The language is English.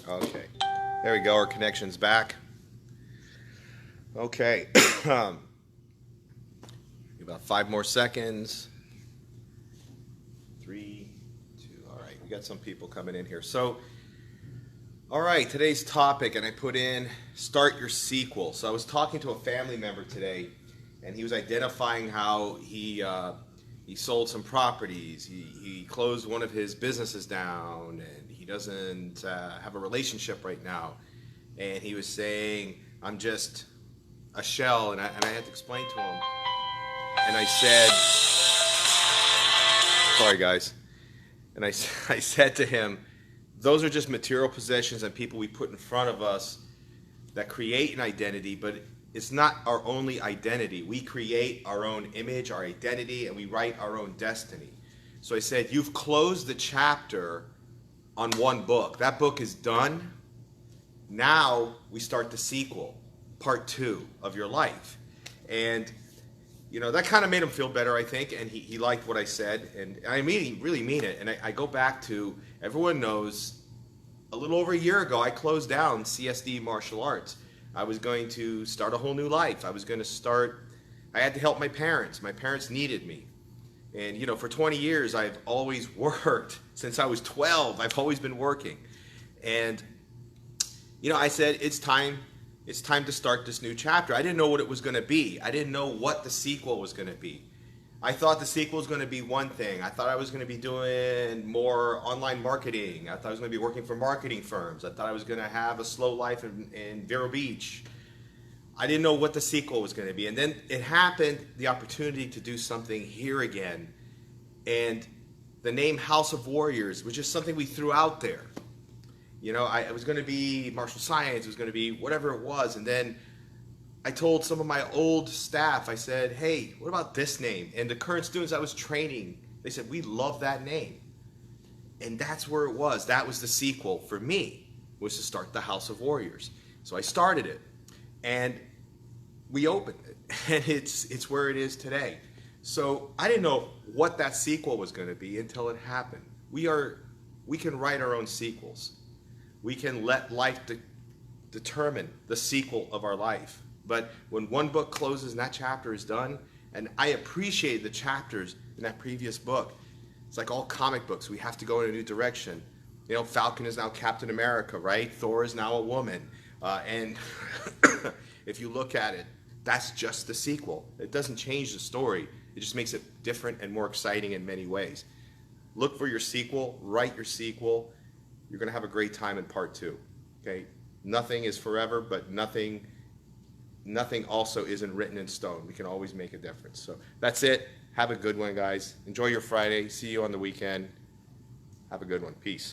Okay. There we go. Our connection's back. Okay. About 5 more seconds. 3, 2. All right. We got some people coming in here. So, all right. Today's topic, and I put in start your sequel. So I was talking to a family member today, and he was identifying how he sold some properties. He closed one of his businesses down, and he doesn't have a relationship right now. And he was saying, I'm just a shell, and I had to explain to him. And I said, sorry guys. And I said to him, those are just material possessions and people we put in front of us that create an identity, but it's not our only identity. We create our own image, our identity, and we write our own destiny. So I said, you've closed the chapter on one book. That book is done. Now we start the sequel, part 2 of your life. And you know, that kind of made him feel better, I think, and he liked what I said, and I really mean it. And I go back to, everyone knows, a little over a year ago, I closed down CSD Martial Arts. I was going to start a whole new life. I had to help my parents. My parents needed me. And, you know, for 20 years, I've always worked. Since I was 12, I've always been working. And, you know, I said, it's time to start this new chapter. I didn't know what it was going to be. I didn't know what the sequel was going to be. I thought the sequel was going to be one thing. I thought I was going to be doing more online marketing. I thought I was going to be working for marketing firms. I thought I was going to have a slow life in Vero Beach. I didn't know what the sequel was going to be. And then it happened, the opportunity to do something here again. And the name House of Warriors was just something we threw out there. You know, it was going to be martial science, it was going to be whatever it was. And then I told some of my old staff, I said, hey, what about this name? And the current students I was training, they said, we love that name. And that's where it was. That was the sequel for me, was to start the House of Warriors. So I started it, and we opened it, and it's where it is today. So I didn't know what that sequel was going to be until it happened. We can write our own sequels. We can let life determine the sequel of our life. But when one book closes and that chapter is done, and I appreciate the chapters in that previous book. It's like all comic books. We have to go in a new direction. You know, Falcon is now Captain America, right? Thor is now a woman. And if you look at it, that's just the sequel. It doesn't change the story. It just makes it different and more exciting in many ways. Look for your sequel. Write your sequel. You're going to have a great time in part 2. Okay? Nothing is forever, but nothing also isn't written in stone. We can always make a difference. So that's it. Have a good one, guys. Enjoy your Friday. See you on the weekend. Have a good one. Peace.